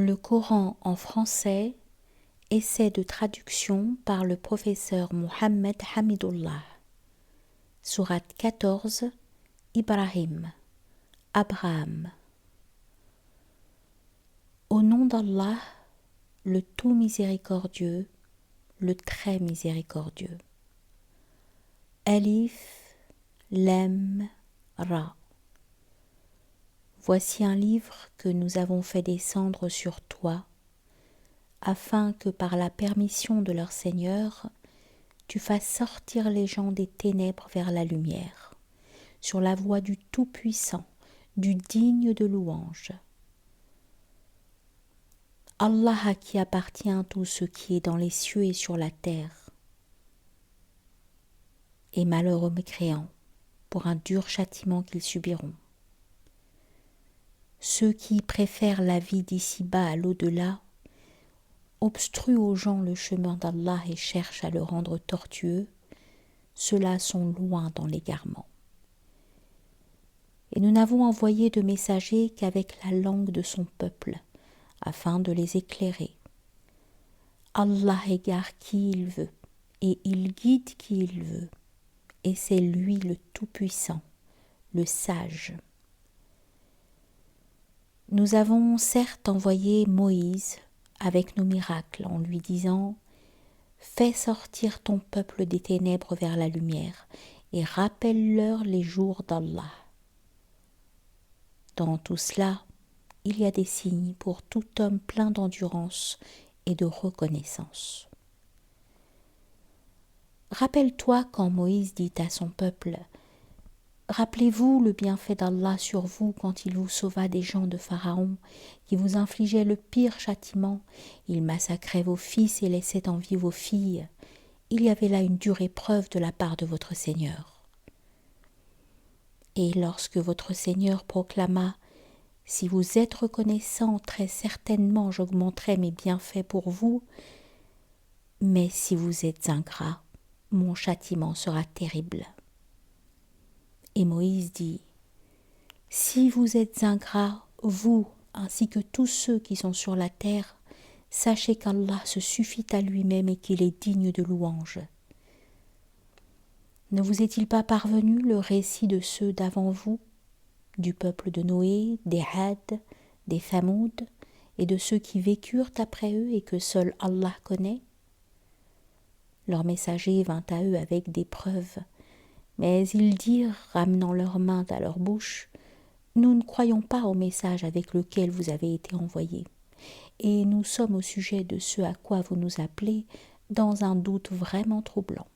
Le Coran en français, essai de traduction par le professeur Mohammed Hamidullah. Sourate 14, Ibrahim, Abraham. Au nom d'Allah, le tout miséricordieux, le très miséricordieux. Alif, Lam, Ra. Voici un livre que nous avons fait descendre sur toi, afin que par la permission de leur Seigneur, tu fasses sortir les gens des ténèbres vers la lumière, sur la voie du Tout-Puissant, du digne de louange. Allah à qui appartient tout ce qui est dans les cieux et sur la terre. Et malheur aux mécréants, pour un dur châtiment qu'ils subiront. Ceux qui préfèrent la vie d'ici-bas à l'au-delà obstruent aux gens le chemin d'Allah et cherchent à le rendre tortueux, ceux-là sont loin dans l'égarement. Et nous n'avons envoyé de messagers qu'avec la langue de son peuple, afin de les éclairer. Allah égare qui il veut, et il guide qui il veut, et c'est lui le Tout-Puissant, le Sage. Nous avons certes envoyé Moïse avec nos miracles en lui disant « Fais sortir ton peuple des ténèbres vers la lumière et rappelle-leur les jours d'Allah. » Dans tout cela, il y a des signes pour tout homme plein d'endurance et de reconnaissance. Rappelle-toi quand Moïse dit à son peuple « Rappelez-vous le bienfait d'Allah sur vous quand il vous sauva des gens de Pharaon, qui vous infligeaient le pire châtiment. Il massacrait vos fils et laissait en vie vos filles. Il y avait là une dure épreuve de la part de votre Seigneur. Et lorsque votre Seigneur proclama « Si vous êtes reconnaissants, très certainement j'augmenterai mes bienfaits pour vous, mais si vous êtes ingrats, mon châtiment sera terrible. » Et Moïse dit « Si vous êtes ingrats, vous, ainsi que tous ceux qui sont sur la terre, sachez qu'Allah se suffit à lui-même et qu'il est digne de louange. Ne vous est-il pas parvenu le récit de ceux d'avant vous, du peuple de Noé, des Had, des Thamoud, et de ceux qui vécurent après eux et que seul Allah connaît? Leur messager vint à eux avec des preuves, mais ils dirent, ramenant leurs mains à leur bouche, « Nous ne croyons pas au message avec lequel vous avez été envoyés, et nous sommes au sujet de ce à quoi vous nous appelez dans un doute vraiment troublant. »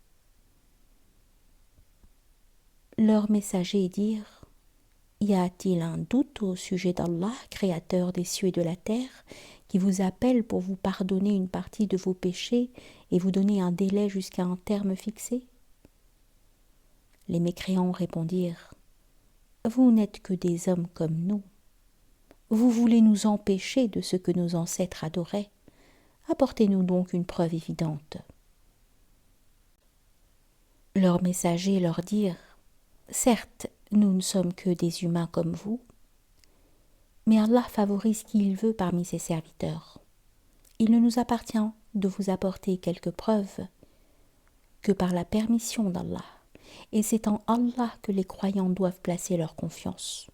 Leurs messagers dirent, « Y a-t-il un doute au sujet d'Allah, créateur des cieux et de la terre, qui vous appelle pour vous pardonner une partie de vos péchés et vous donner un délai jusqu'à un terme fixé ?» Les mécréants répondirent « Vous n'êtes que des hommes comme nous. Vous voulez nous empêcher de ce que nos ancêtres adoraient. Apportez-nous donc une preuve évidente. » Leurs messagers leur dirent « Certes, nous ne sommes que des humains comme vous, mais Allah favorise qui il veut parmi ses serviteurs. Il ne nous appartient de vous apporter quelques preuves que par la permission d'Allah. Et c'est en Allah que les croyants doivent placer leur confiance.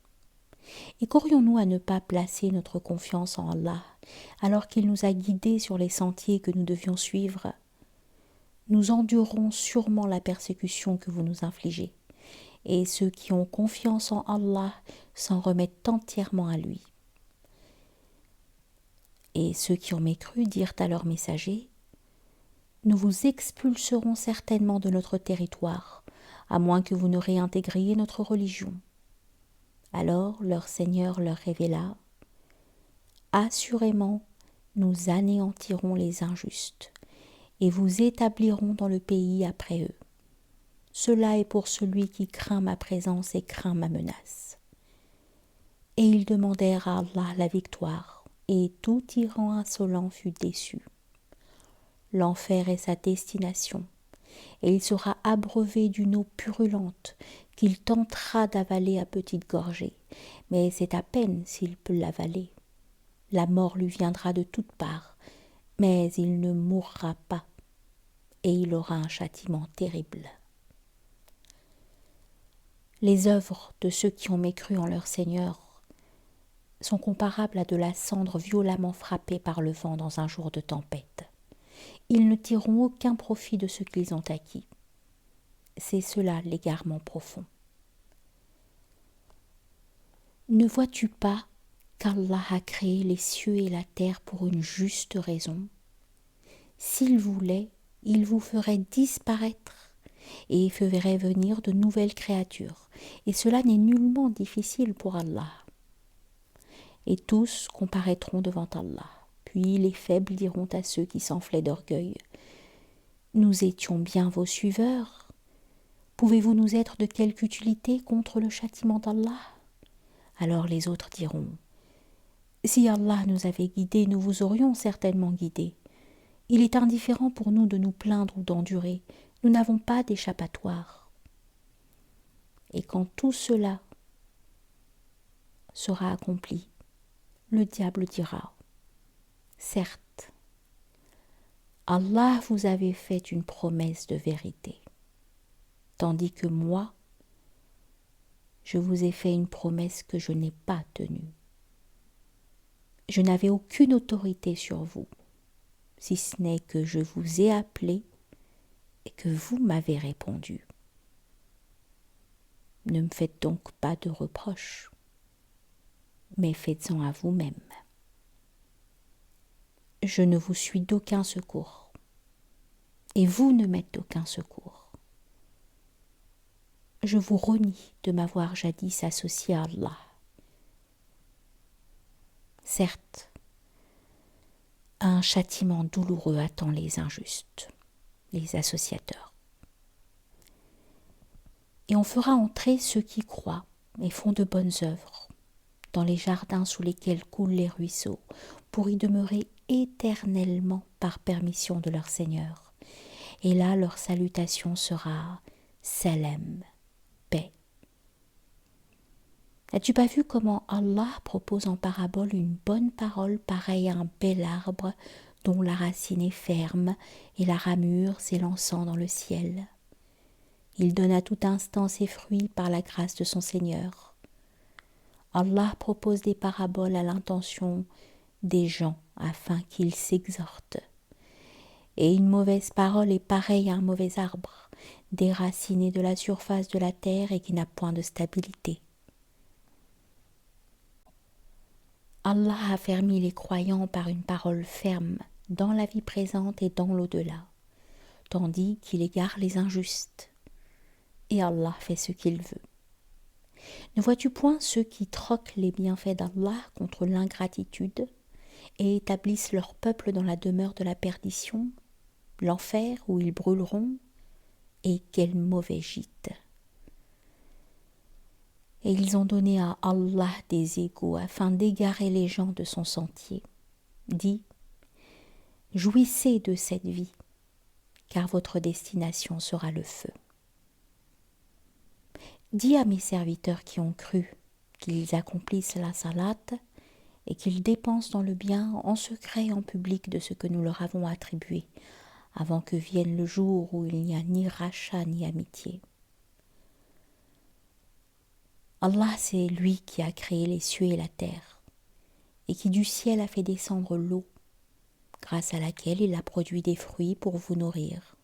Et qu'aurions-nous à ne pas placer notre confiance en Allah, alors qu'il nous a guidés sur les sentiers que nous devions suivre? Nous endurerons sûrement la persécution que vous nous infligez, et ceux qui ont confiance en Allah s'en remettent entièrement à lui. Et ceux qui ont mécru dirent à leurs messagers, « Nous vous expulserons certainement de notre territoire, à moins que vous ne réintégriez notre religion. » Alors leur Seigneur leur révéla, « Assurément, nous anéantirons les injustes, et vous établirons dans le pays après eux. Cela est pour celui qui craint ma présence et craint ma menace. » Et ils demandèrent à Allah la victoire, et tout tyran insolent fut déçu. L'enfer est sa destination, et il sera abreuvé d'une eau purulente qu'il tentera d'avaler à petites gorgées, mais c'est à peine s'il peut l'avaler. la mort lui viendra de toutes parts, mais il ne mourra pas, et il aura un châtiment terrible. Les œuvres de ceux qui ont mécru en leur Seigneur sont comparables à de la cendre violemment frappée par le vent dans un jour de tempête. Ils ne tireront aucun profit de ce qu'ils ont acquis. C'est cela l'égarement profond. Ne vois-tu pas qu'Allah a créé les cieux et la terre pour une juste raison? S'il voulait, il vous ferait disparaître et ferait venir de nouvelles créatures, et cela n'est nullement difficile pour Allah. Et tous comparaîtront devant Allah. Puis les faibles diront à ceux qui s'enflaient d'orgueil: nous étions bien vos suiveurs. Pouvez-vous nous être de quelque utilité contre le châtiment d'Allah? Alors les autres diront: si Allah nous avait guidés, nous vous aurions certainement guidés. Il est indifférent pour nous de nous plaindre ou d'endurer. Nous n'avons pas d'échappatoire. Et quand tout cela sera accompli, le diable dira: certes, Allah vous avait fait une promesse de vérité, tandis que moi, je vous ai fait une promesse que je n'ai pas tenue. Je n'avais aucune autorité sur vous, si ce n'est que je vous ai appelé et que vous m'avez répondu. Ne me faites donc pas de reproches, mais faites-en à vous-même. Je ne vous suis d'aucun secours, et vous ne m'êtes d'aucun secours. Je vous renie de m'avoir jadis associé à Allah. Certes, un châtiment douloureux attend les injustes, les associateurs. Et on fera entrer ceux qui croient et font de bonnes œuvres dans les jardins sous lesquels coulent les ruisseaux, pour y demeurer éternellement par permission de leur Seigneur. Et là, leur salutation sera Salam, paix. N'as-tu pas vu comment Allah propose en parabole une bonne parole pareille à un bel arbre dont la racine est ferme et la ramure s'élançant dans le ciel? Il donne à tout instant ses fruits par la grâce de son Seigneur. Allah propose des paraboles à l'intention des gens afin qu'ils s'exhortent. Et une mauvaise parole est pareille à un mauvais arbre, déraciné de la surface de la terre et qui n'a point de stabilité. Allah a affermi les croyants par une parole ferme dans la vie présente et dans l'au-delà, tandis qu'il égare les injustes. Et Allah fait ce qu'il veut. Ne vois-tu point ceux qui troquent les bienfaits d'Allah contre l'ingratitude et établissent leur peuple dans la demeure de la perdition, l'enfer où ils brûleront? Et quel mauvais gîte! Et ils ont donné à Allah des égaux afin d'égarer les gens de son sentier. Dis, jouissez de cette vie, car votre destination sera le feu. Dis à mes serviteurs qui ont cru qu'ils accomplissent la salate et qu'ils dépensent dans le bien en secret et en public de ce que nous leur avons attribué, avant que vienne le jour où il n'y a ni rachat ni amitié. Allah, c'est lui qui a créé les cieux et la terre, et qui du ciel a fait descendre l'eau, grâce à laquelle il a produit des fruits pour vous nourrir.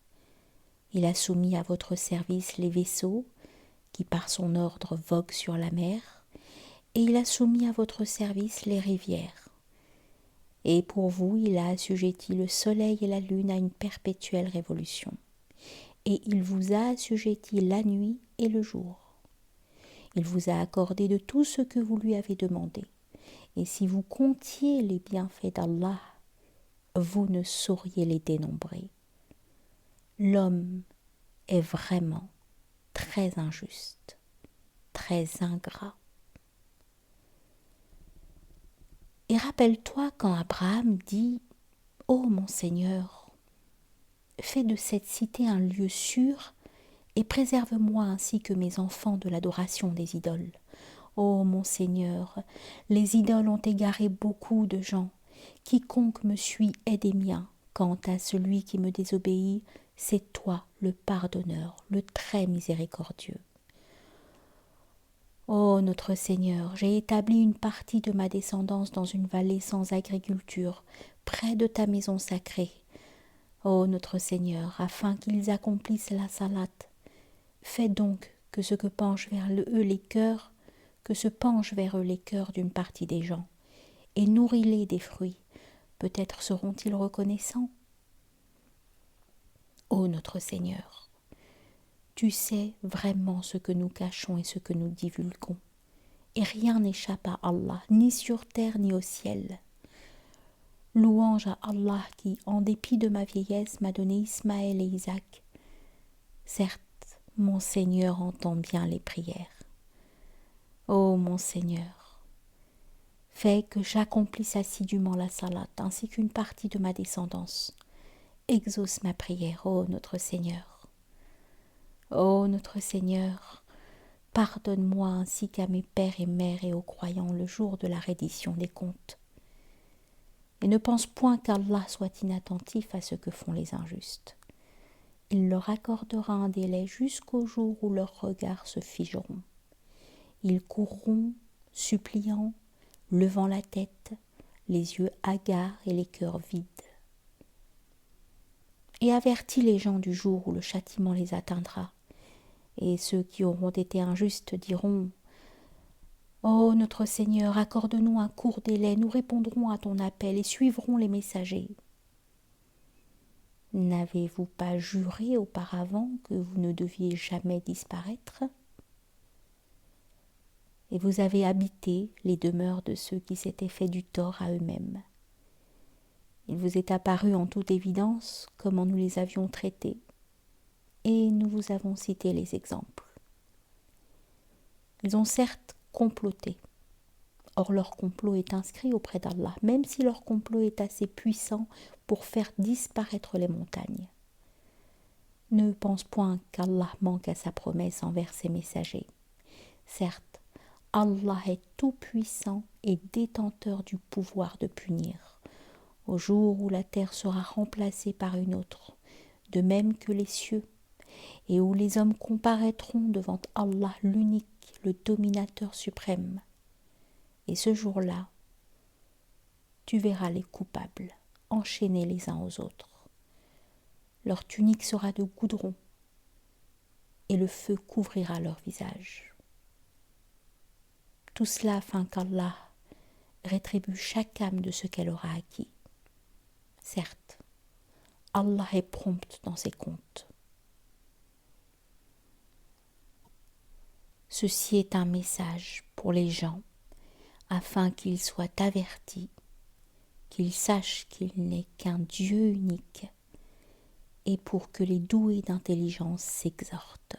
Il a soumis à votre service les vaisseaux, qui par son ordre voguent sur la mer, et il a soumis à votre service les rivières. Et pour vous, il a assujetti le soleil et la lune à une perpétuelle révolution. Et il vous a assujetti la nuit et le jour. Il vous a accordé de tout ce que vous lui avez demandé. Et si vous comptiez les bienfaits d'Allah, vous ne sauriez les dénombrer. L'homme est vraiment très injuste, très ingrat. Et rappelle-toi quand Abraham dit « Ô mon Seigneur, fais de cette cité un lieu sûr et préserve-moi ainsi que mes enfants de l'adoration des idoles. Ô mon Seigneur, les idoles ont égaré beaucoup de gens. Quiconque me suit est des miens. Quant à celui qui me désobéit, c'est toi le pardonneur, le très miséricordieux. Ô notre Seigneur, j'ai établi une partie de ma descendance dans une vallée sans agriculture, près de ta maison sacrée. Ô notre Seigneur, afin qu'ils accomplissent la salate, fais donc que ce que penchent vers eux les cœurs, que se penchent vers eux les cœurs d'une partie des gens, et nourris-les des fruits. Peut-être seront-ils reconnaissants. Ô notre Seigneur, tu sais vraiment ce que nous cachons et ce que nous divulguons, et rien n'échappe à Allah, ni sur terre ni au ciel. Louange à Allah qui, en dépit de ma vieillesse, m'a donné Ismaël et Isaac. Certes, mon Seigneur entend bien les prières. Ô mon Seigneur, fais que j'accomplisse assidûment la salate ainsi qu'une partie de ma descendance. Exauce ma prière, ô notre Seigneur. Ô notre Seigneur, pardonne-moi ainsi qu'à mes pères et mères et aux croyants le jour de la reddition des comptes. Et ne pense point qu'Allah soit inattentif à ce que font les injustes. Il leur accordera un délai jusqu'au jour où leurs regards se figeront. Ils courront, suppliant, levant la tête, les yeux hagards et les cœurs vides. Et avertis les gens du jour où le châtiment les atteindra. Et ceux qui auront été injustes diront « Ô notre Seigneur, accorde-nous un court délai, nous répondrons à ton appel et suivrons les messagers. » N'avez-vous pas juré auparavant que vous ne deviez jamais disparaître ? Et vous avez habité les demeures de ceux qui s'étaient fait du tort à eux-mêmes. Il vous est apparu en toute évidence comment nous les avions traités, et nous vous avons cité les exemples. Ils ont certes comploté, or leur complot est inscrit auprès d'Allah, même si leur complot est assez puissant pour faire disparaître les montagnes. Ne pense point qu'Allah manque à sa promesse envers ses messagers. Certes, Allah est tout-puissant et détenteur du pouvoir de punir, au jour où la terre sera remplacée par une autre, de même que les cieux, et où les hommes comparaîtront devant Allah l'unique, le dominateur suprême. Et ce jour-là, tu verras les coupables enchaînés les uns aux autres. Leur tunique sera de goudron, et le feu couvrira leur visage. Tout cela afin qu'Allah rétribue chaque âme de ce qu'elle aura acquis. Certes, Allah est prompt dans ses comptes. Ceci est un message pour les gens, afin qu'ils soient avertis, qu'ils sachent qu'il n'est qu'un Dieu unique, et pour que les doués d'intelligence s'exhortent.